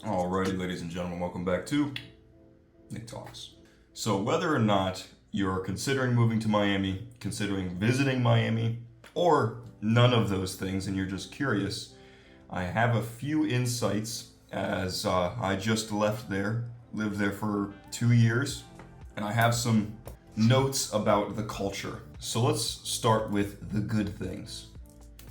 Alrighty, ladies and gentlemen, welcome back to Nick Talks. So, whether or not you're considering moving to Miami, considering visiting Miami, or none of those things, and you're just curious, I have a few insights as I just left there, lived there for 2 years, and I have some notes about the culture. So, let's start with the good things,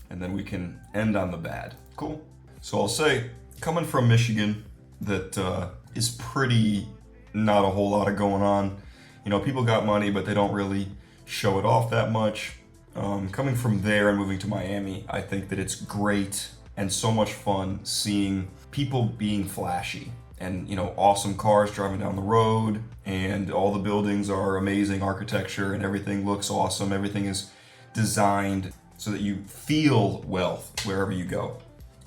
and then we can end on the bad. Cool? So, I'll say, coming from Michigan, that is pretty not a whole lot of going on. You know, people got money, but they don't really show it off that much. Coming from there and moving to Miami, I think that it's great and so much fun seeing people being flashy and, you know, awesome cars driving down the road, and all the buildings are amazing architecture and everything looks awesome. Everything is designed so that you feel wealth wherever you go,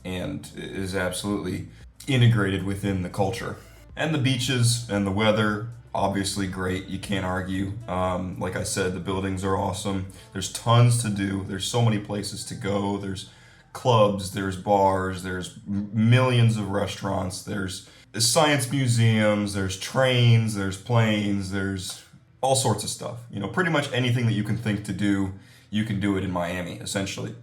and it is absolutely integrated within the culture. And the beaches and the weather, obviously great, you can't argue. Like I said, the buildings are awesome. There's tons to do. There's so many places to go. There's clubs, there's bars, there's millions of restaurants, there's science museums, there's trains, there's planes, there's all sorts of stuff. You know, pretty much anything that you can think to do, you can do it in Miami, essentially.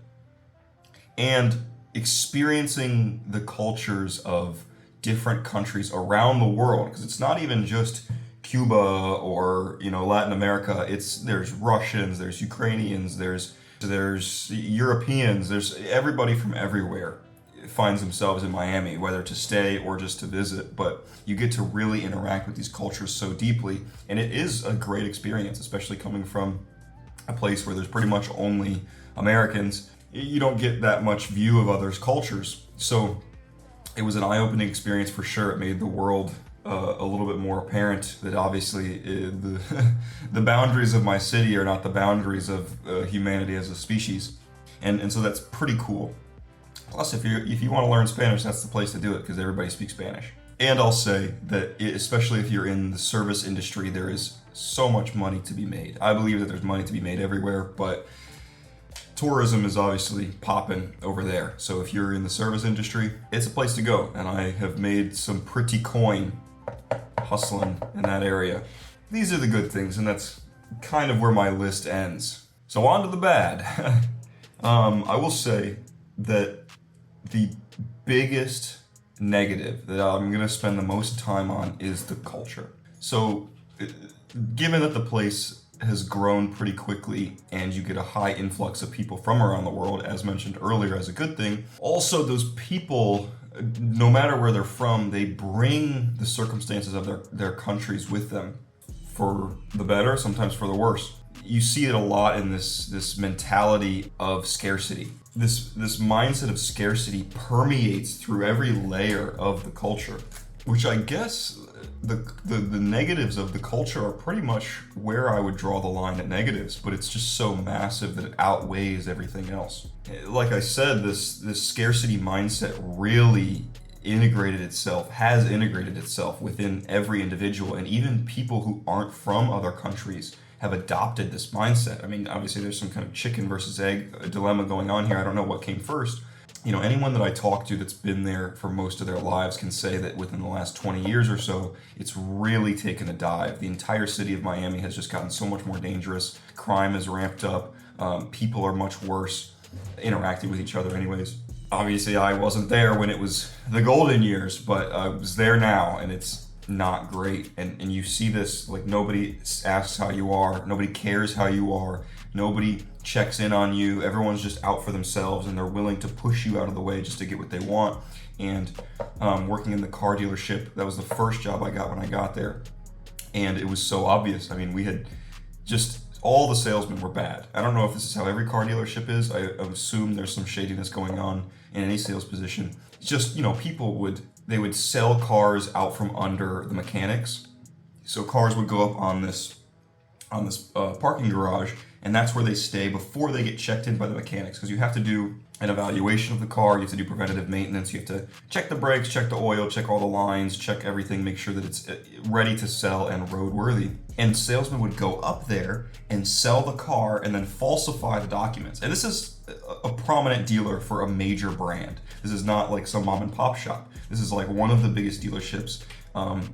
And experiencing the cultures of different countries around the world, because it's not even just Cuba or, you know, Latin America. There's Russians, there's Ukrainians, there's Europeans, there's everybody from everywhere finds themselves in Miami, whether to stay or just to visit. But you get to really interact with these cultures so deeply, and it is a great experience, especially coming from a place where there's pretty much only Americans. You don't get that much view of others' cultures. So it was an eye-opening experience for sure. It made the world a little bit more apparent that obviously the boundaries of my city are not the boundaries of humanity as a species. And so that's pretty cool. Plus, if you want to learn Spanish, that's the place to do it, because everybody speaks Spanish. And I'll say that especially if you're in the service industry, there is so much money to be made. I believe that there's money to be made everywhere, but tourism is obviously popping over there. So if you're in the service industry, it's a place to go. And I have made some pretty coin hustling in that area. These are the good things, and that's kind of where my list ends. So on to the bad. I will say that the biggest negative that I'm going to spend the most time on is the culture. So given that the place has grown pretty quickly and you get a high influx of people from around the world, as mentioned earlier, as a good thing. Also, those people, no matter where they're from, they bring the circumstances of their countries with them, for the better, sometimes for the worse. You see it a lot in this mentality of scarcity. This mindset of scarcity permeates through every layer of the culture, which I guess the negatives of the culture are pretty much where I would draw the line at negatives, but it's just so massive that it outweighs everything else. Like I said, this scarcity mindset really has integrated itself within every individual, and even people who aren't from other countries have adopted this mindset. I mean, obviously there's some kind of chicken versus egg dilemma going on here. I don't know what came first. You know, anyone that I talk to that's been there for most of their lives can say that within the last 20 years or so, it's really taken a dive. The entire city of Miami has just gotten so much more dangerous. Crime is ramped up. People are much worse interacting with each other anyways. Obviously, I wasn't there when it was the golden years, but I was there now, and it's not great. And you see this, like, nobody asks how you are. Nobody cares how you are. Nobody checks in on you. Everyone's just out for themselves, and they're willing to push you out of the way just to get what they want. And working in the car dealership, that was the first job I got when I got there. And it was so obvious. I mean, we had just, all the salesmen were bad. I don't know if this is how every car dealership is. I assume there's some shadiness going on in any sales position. It's just, you know, people would sell cars out from under the mechanics. So cars would go up on this parking garage, And that's where they stay before they get checked in by the mechanics, because you have to do an evaluation of the car, you have to do preventative maintenance, you have to check the brakes, check the oil, check all the lines, check everything, make sure that it's ready to sell and roadworthy. And salesmen would go up there and sell the car and then falsify the documents. And this is a prominent dealer for a major brand. This is not like some mom and pop shop. This is like one of the biggest dealerships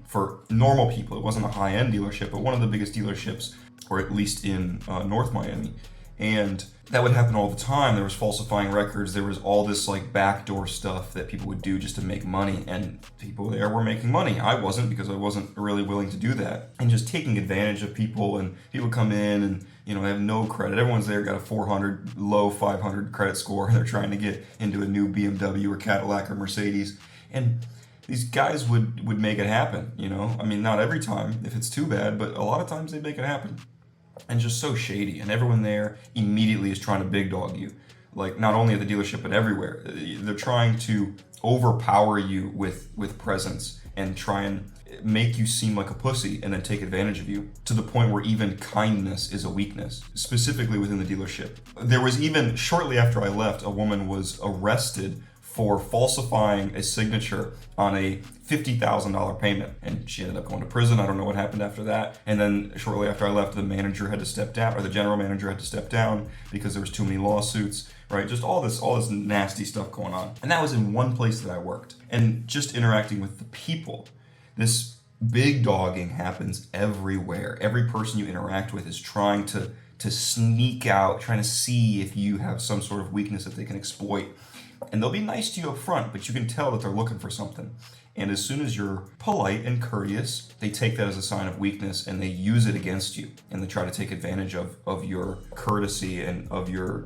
for normal people. It wasn't a high-end dealership, but one of the biggest dealerships, or at least in North Miami. And that would happen all the time. There was falsifying records. There was all this like backdoor stuff that people would do just to make money. And people there were making money. I wasn't, because I wasn't really willing to do that. And just taking advantage of people, and people come in and, you know, they have no credit. Everyone's there got a 400, low 500 credit score. And they're trying to get into a new BMW or Cadillac or Mercedes. And these guys would make it happen, you know? I mean, not every time if it's too bad, but a lot of times they make it happen. And just so shady, and everyone there immediately is trying to big dog you, like not only at the dealership but everywhere. They're trying to overpower you with presence and try and make you seem like a pussy and then take advantage of you, to the point where even kindness is a weakness, specifically within the dealership. There was even, shortly after I left, a woman was arrested for falsifying a signature on a $50,000 payment, and she ended up going to prison. I don't know what happened after that. And then shortly after I left, the manager had to step down, or the general manager had to step down because there was too many lawsuits, right? Just all this nasty stuff going on. And that was in one place that I worked. And just interacting with the people, this big dogging happens everywhere. Every person you interact with is trying to sneak out, trying to see if you have some sort of weakness that they can exploit. And they'll be nice to you up front, but you can tell that they're looking for something. And as soon as you're polite and courteous, they take that as a sign of weakness and they use it against you. And they try to take advantage of your courtesy and of your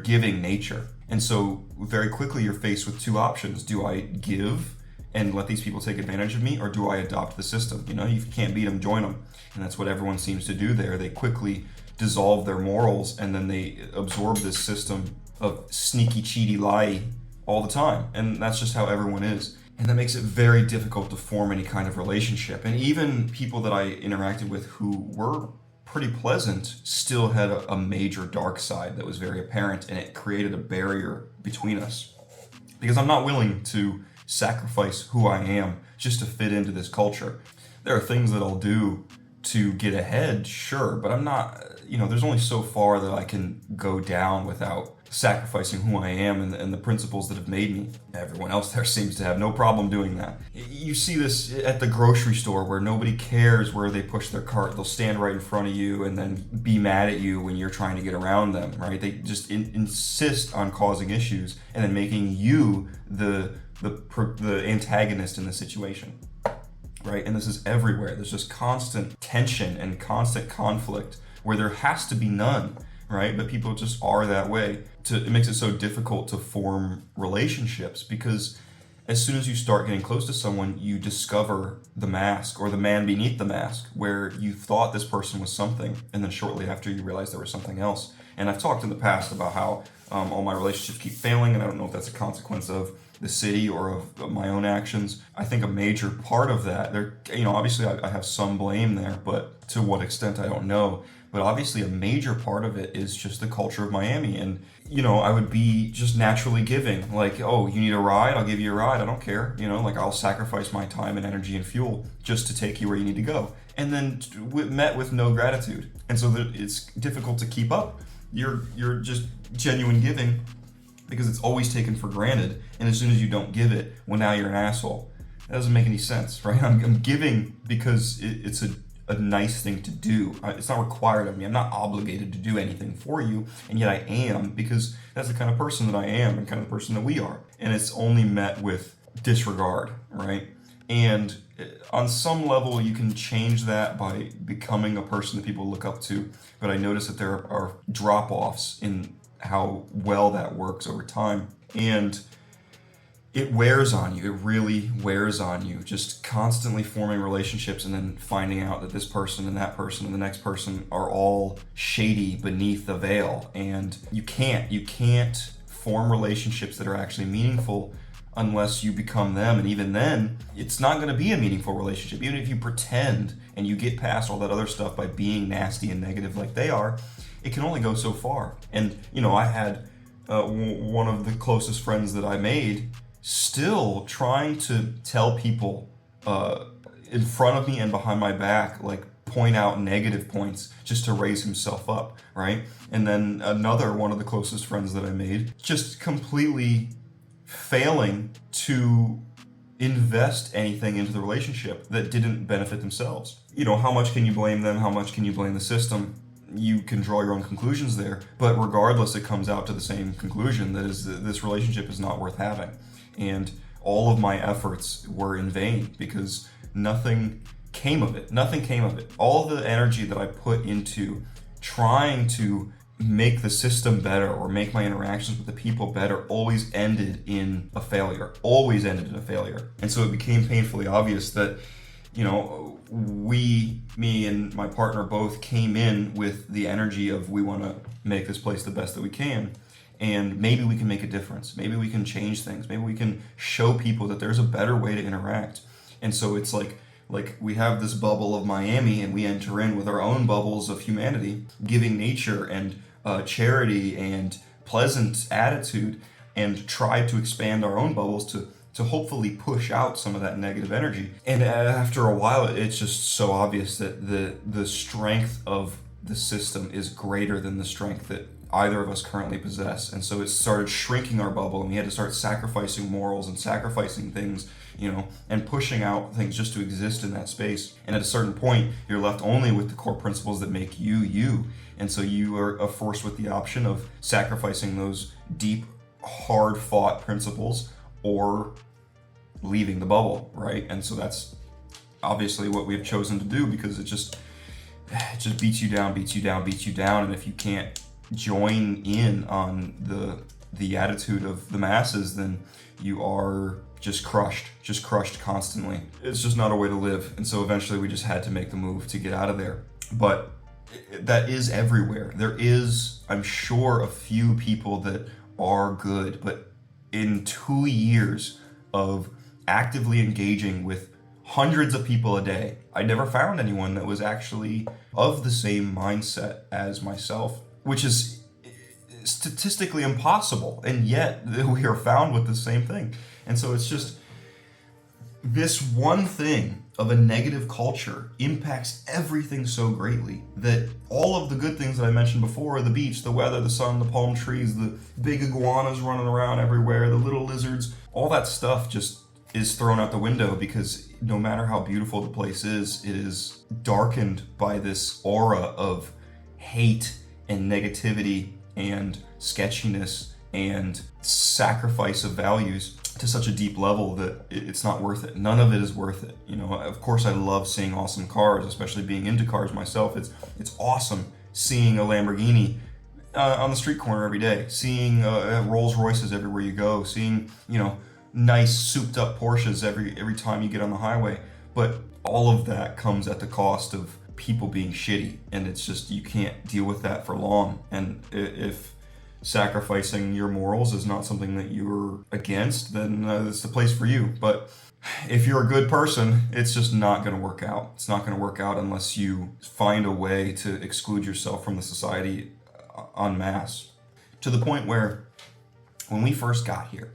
giving nature. And so very quickly you're faced with two options. Do I give and let these people take advantage of me, or do I adopt the system? You know, you can't beat them, join them. And that's what everyone seems to do there. They quickly dissolve their morals, and then they absorb this system of sneaky, cheaty, lie all the time. And that's just how everyone is. And that makes it very difficult to form any kind of relationship. And even people that I interacted with who were pretty pleasant still had a major dark side that was very apparent, and it created a barrier between us. Because I'm not willing to sacrifice who I am just to fit into this culture. There are things that I'll do to get ahead, sure, but I'm not, you know, there's only so far that I can go down without sacrificing who I am and the principles that have made me. Everyone else there seems to have no problem doing that. You see this at the grocery store where nobody cares where they push their cart. They'll stand right in front of you and then be mad at you when you're trying to get around them, right? They just insist on causing issues and then making you the antagonist in the situation. Right? And this is everywhere. There's just constant tension and constant conflict where there has to be none, right? But people just are that way. It makes it so difficult to form relationships, because as soon as you start getting close to someone, you discover the mask or the man beneath the mask, where you thought this person was something, and then shortly after you realize there was something else. And I've talked in the past about how all my relationships keep failing, and I don't know if that's a consequence of the city or of my own actions. I think a major part of that, obviously I have some blame there, but to what extent I don't know. But obviously a major part of it is just the culture of Miami. And, I would be just naturally giving. Like, oh, you need a ride? I'll give you a ride. I don't care. I'll sacrifice my time and energy and fuel just to take you where you need to go. And then met with no gratitude. And so it's difficult to keep up. You're just genuine giving, because it's always taken for granted. And as soon as you don't give it, well, now you're an asshole. That doesn't make any sense, right? I'm giving because it's a nice thing to do. It's not required of me. I'm not obligated to do anything for you, and yet I am, because that's the kind of person that I am and kind of the person that we are. And it's only met with disregard, right? And on some level, you can change that by becoming a person that people look up to. But I notice that there are drop-offs in how well that works over time. And it wears on you. It really wears on you. Just constantly forming relationships and then finding out that this person and that person and the next person are all shady beneath the veil. And you can't form relationships that are actually meaningful unless you become them. And even then, it's not going to be a meaningful relationship. Even if you pretend and you get past all that other stuff by being nasty and negative like they are, it can only go so far. And, you know, I had one of the closest friends that I made still trying to tell people in front of me and behind my back, like point out negative points just to raise himself up, right? And then another one of the closest friends that I made just completely failing to invest anything into the relationship that didn't benefit themselves. You know, how much can you blame them? How much can you blame the system? You can draw your own conclusions there, but regardless, it comes out to the same conclusion, that is, this relationship is not worth having. And all of my efforts were in vain because nothing came of it. Nothing came of it. All the energy that I put into trying to make the system better or make my interactions with the people better always ended in a failure. Always ended in a failure. And so it became painfully obvious that, you know, me and my partner both came in with the energy of we want to make this place the best that we can. And maybe we can make a difference. Maybe we can change things. Maybe we can show people that there's a better way to interact. And so it's like we have this bubble of Miami and we enter in with our own bubbles of humanity, giving nature and charity and pleasant attitude, and try to expand our own bubbles to hopefully push out some of that negative energy. And after a while, it's just so obvious that the strength of the system is greater than the strength that either of us currently possess. And so it started shrinking our bubble, and we had to start sacrificing morals and sacrificing things, you know, and pushing out things just to exist in that space. And at a certain point, you're left only with the core principles that make you, you. And so you are forced with the option of sacrificing those deep, hard-fought principles or leaving the bubble, right? And so that's obviously what we've chosen to do, because it just beats you down, beats you down, beats you down. And if you can't join in on the attitude of the masses, then you are just crushed constantly. It's just not a way to live. And so eventually we just had to make the move to get out of there. But that is everywhere. There is, I'm sure, a few people that are good, but in 2 years of actively engaging with hundreds of people a day, I never found anyone that was actually of the same mindset as myself, which is statistically impossible, and yet we are found with the same thing. And so it's just, this one thing of a negative culture impacts everything so greatly that all of the good things that I mentioned before, the beach, the weather, the sun, the palm trees, the big iguanas running around everywhere, the little lizards, all that stuff just is thrown out the window, because no matter how beautiful the place is, it is darkened by this aura of hate and negativity and sketchiness and sacrifice of values to such a deep level that it's not worth it. None of it is worth it. You know, of course I love seeing awesome cars, especially being into cars myself. It's awesome seeing a Lamborghini on the street corner every day, seeing Rolls Royces everywhere you go, seeing, you know, nice souped up Porsches every time you get on the highway. But all of that comes at the cost of people being shitty, and it's just, you can't deal with that for long. And if sacrificing your morals is not something that you're against, then it's the place for you. But if you're a good person, it's just not going to work out. It's not going to work out unless you find a way to exclude yourself from the society en masse. To the point where when we first got here,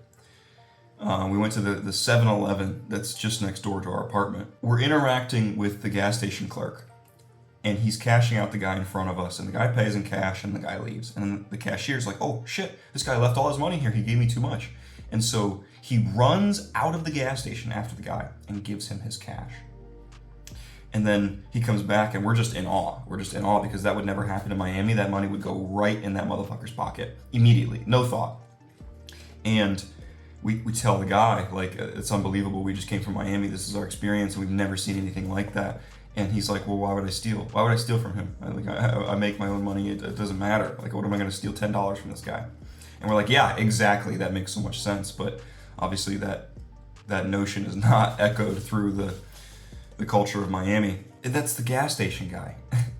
we went to the 7-Eleven that's just next door to our apartment. We're interacting with the gas station clerk, and he's cashing out the guy in front of us, and the guy pays in cash, and the guy leaves. And then the cashier's like, oh shit, this guy left all his money here, he gave me too much. And so he runs out of the gas station after the guy and gives him his cash. And then he comes back, and we're just in awe. We're just in awe, because that would never happen in Miami. That money would go right in that motherfucker's pocket immediately, no thought. And we tell the guy, like, it's unbelievable, we just came from Miami, this is our experience, and we've never seen anything like that. And he's like, well, why would I steal? Why would I steal from him? I make my own money, it doesn't matter. Like, what am I going to steal $10 from this guy? And we're like, yeah, exactly, that makes so much sense. But obviously that notion is not echoed through the culture of Miami. And that's the gas station guy.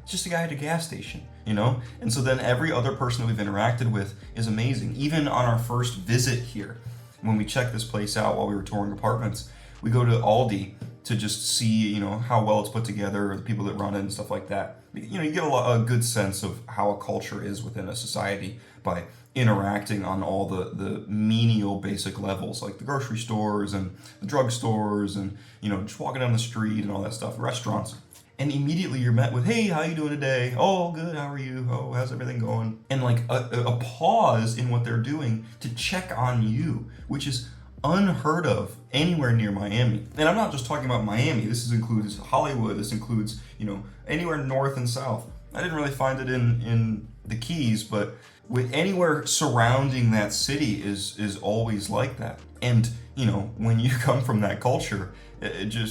Just a guy at a gas station, you know? And so then every other person that we've interacted with is amazing. Even on our first visit here, when we checked this place out while we were touring apartments, we go to Aldi to just see, you know, how well it's put together, or the people that run it and stuff like that. You get a good sense of how a culture is within a society by interacting on all the menial basic levels, like the grocery stores and the drugstores and, just walking down the street and all that stuff, restaurants. And immediately you're met with, hey, how you doing today? Oh, good, how are you? Oh, how's everything going? And like a pause in what they're doing to check on you, which is unheard of anywhere near Miami. And I'm not just talking about Miami. This includes Hollywood. This includes, anywhere north and south. I didn't really find it in the Keys, but with anywhere surrounding that city is always like that. And, when you come from that culture,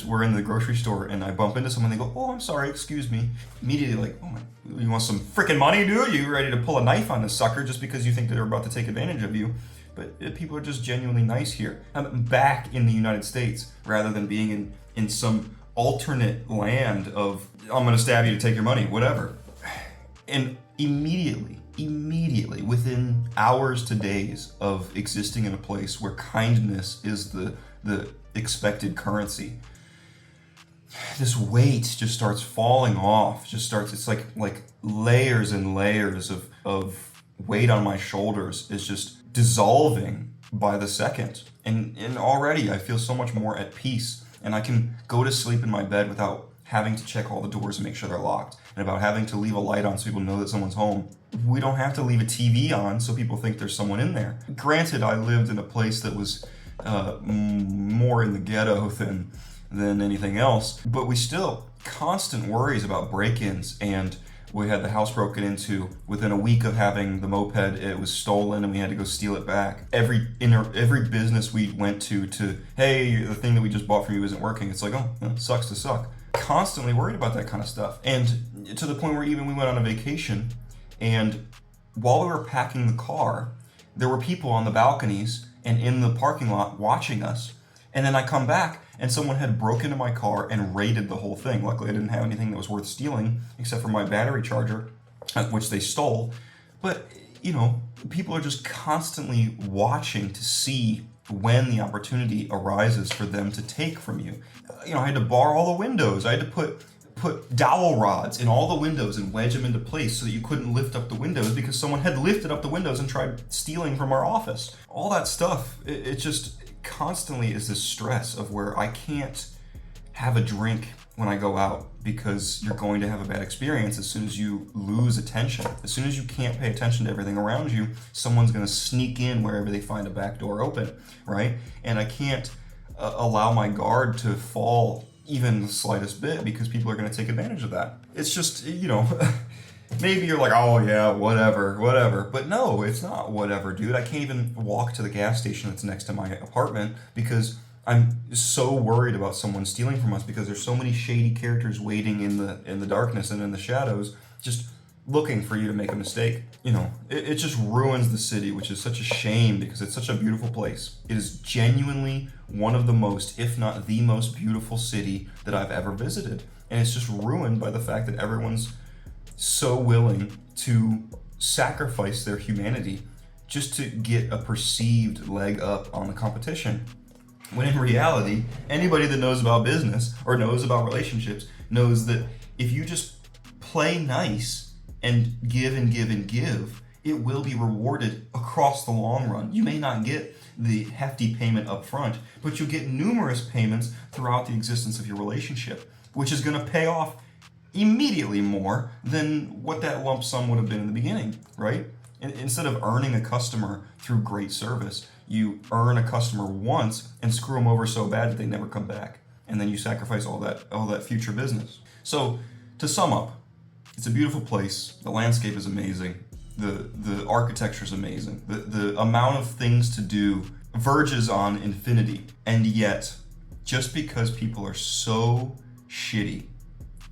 we're in the grocery store and I bump into someone, they go, oh, I'm sorry, excuse me. Immediately like, oh my, you want some freaking money, dude? You ready to pull a knife on this sucker just because you think they're about to take advantage of you? But people are just genuinely nice here. I'm back in the United States rather than being in some alternate land of, I'm gonna stab you to take your money, whatever. And immediately, within hours to days of existing in a place where kindness is the expected currency, this weight just starts falling off, it's like layers and layers of weight on my shoulders is just dissolving by the second. And already I feel so much more at peace, and I can go to sleep in my bed without having to check all the doors and make sure they're locked, and about having to leave a light on so people know that someone's home. We don't have to leave a TV on so people think there's someone in there. Granted, I lived in a place that was more in the ghetto than anything else, but we still constant worries about break-ins, and we had the house broken into within a week of having the moped. It was stolen and we had to go steal it back. Every business we went to, hey, the thing that we just bought from you isn't working. It's like, oh, it sucks to suck. Constantly worried about that kind of stuff. And to the point where even we went on a vacation, and while we were packing the car, there were people on the balconies and in the parking lot watching us. And then I come back and someone had broken into my car and raided the whole thing. Luckily, I didn't have anything that was worth stealing except for my battery charger, which they stole. But, people are just constantly watching to see when the opportunity arises for them to take from you. I had to bar all the windows. I had to put dowel rods in all the windows and wedge them into place so that you couldn't lift up the windows because someone had lifted up the windows and tried stealing from our office. All that stuff, it just constantly is this stress of where I can't have a drink when I go out because you're going to have a bad experience as soon as you lose attention. As soon as you can't pay attention to everything around you, someone's going to sneak in wherever they find a back door open, right? And I can't allow my guard to fall even the slightest bit because people are going to take advantage of that. It's just, maybe you're like, oh yeah, whatever. But no, it's not whatever, dude. I can't even walk to the gas station that's next to my apartment because I'm so worried about someone stealing from us because there's so many shady characters waiting in the darkness and in the shadows, just looking for you to make a mistake. It just ruins the city, which is such a shame because it's such a beautiful place. It is genuinely one of the most, if not the most beautiful city that I've ever visited. And it's just ruined by the fact that everyone's so willing to sacrifice their humanity just to get a perceived leg up on the competition. When in reality, anybody that knows about business or knows about relationships knows that if you just play nice and give, it will be rewarded across the long run. You may not get the hefty payment up front, but you'll get numerous payments throughout the existence of your relationship, which is going to pay off immediately more than what that lump sum would have been in the beginning, right? Instead of earning a customer through great service, you earn a customer once and screw them over so bad that they never come back. And then you sacrifice all that future business. So to sum up, it's a beautiful place. The landscape is amazing. The architecture is amazing. The amount of things to do verges on infinity. And yet, just because people are so shitty,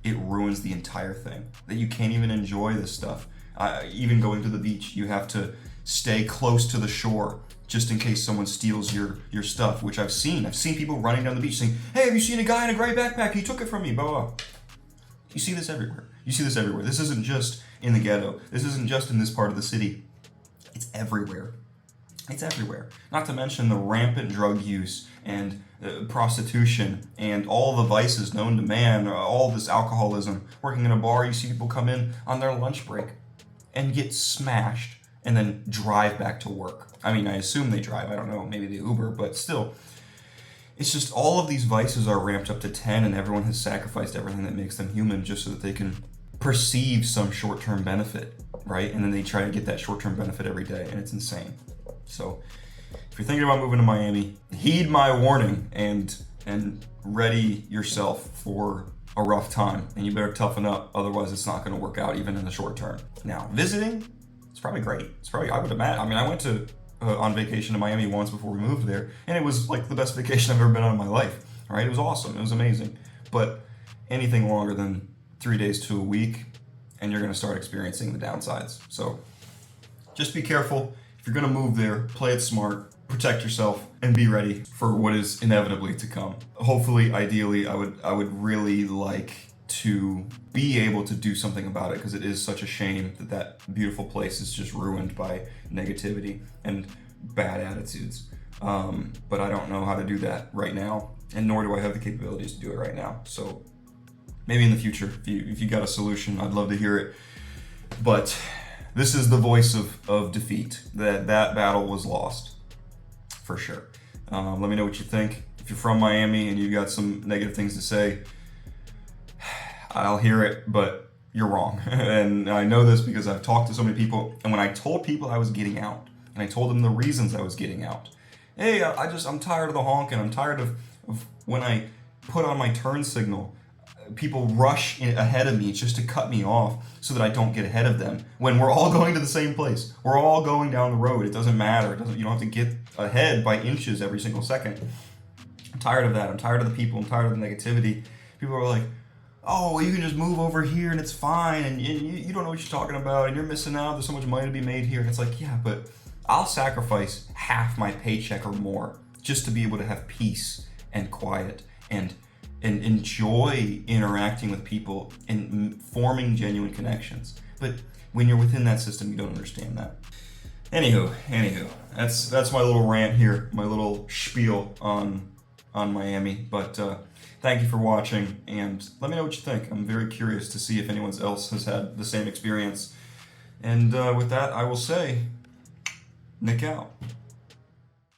it ruins the entire thing. That you can't even enjoy this stuff. Even going to the beach, you have to stay close to the shore just in case someone steals your stuff, which I've seen. I've seen people running down the beach saying, hey, have you seen a guy in a gray backpack? He took it from me, blah, blah. You see this everywhere. This isn't just in the ghetto. This isn't just in this part of the city. It's everywhere. It's everywhere. Not to mention the rampant drug use and prostitution and all the vices known to man, all this alcoholism. Working in a bar, you see people come in on their lunch break and get smashed and then drive back to work. I mean, I assume they drive. I don't know, maybe they Uber, but still. It's just all of these vices are ramped up to 10, and everyone has sacrificed everything that makes them human just so that they can perceive some short-term benefit, right? And then they try to get that short-term benefit every day, and it's insane. So if you're thinking about moving to Miami, heed my warning and ready yourself for a rough time, and you better toughen up, otherwise it's not going to work out even in the short term. Now, visiting, it's probably great. It's probably, I would imagine, I mean, I went to on vacation to Miami once before we moved there, and it was like the best vacation I've ever been on in my life, right? It was awesome. It was amazing. But anything longer than 3 days to a week, and you're going to start experiencing the downsides. So just be careful. If you're going to move there, play it smart, protect yourself, and be ready for what is inevitably to come. Hopefully, ideally, I would really like to be able to do something about it, because it is such a shame that that beautiful place is just ruined by negativity and bad attitudes. But I don't know how to do that right now, and nor do I have the capabilities to do it right now. So maybe in the future, if you got a solution, I'd love to hear it. But this is the voice of defeat. That battle was lost, for sure. Let me know what you think. If you're from Miami and you've got some negative things to say, I'll hear it, but you're wrong. And I know this because I've talked to so many people, and when I told people I was getting out, and I told them the reasons I was getting out, hey, I'm tired of the honking, I'm tired of when I put on my turn signal, people rush ahead of me just to cut me off so that I don't get ahead of them, when we're all going to the same place. We're all going down the road. It doesn't matter. You don't have to get ahead by inches every single second. I'm tired of that. I'm tired of the people. I'm tired of the negativity. People are like, oh, well, you can just move over here and it's fine, and you don't know what you're talking about, and you're missing out. There's so much money to be made here. And it's like, yeah, but I'll sacrifice half my paycheck or more just to be able to have peace and quiet and enjoy interacting with people and forming genuine connections. But when you're within that system, you don't understand that. Anywho, that's my little rant here, my little spiel on Miami. But thank you for watching, and let me know what you think. I'm very curious to see if anyone else has had the same experience. And with that, I will say, Nick out.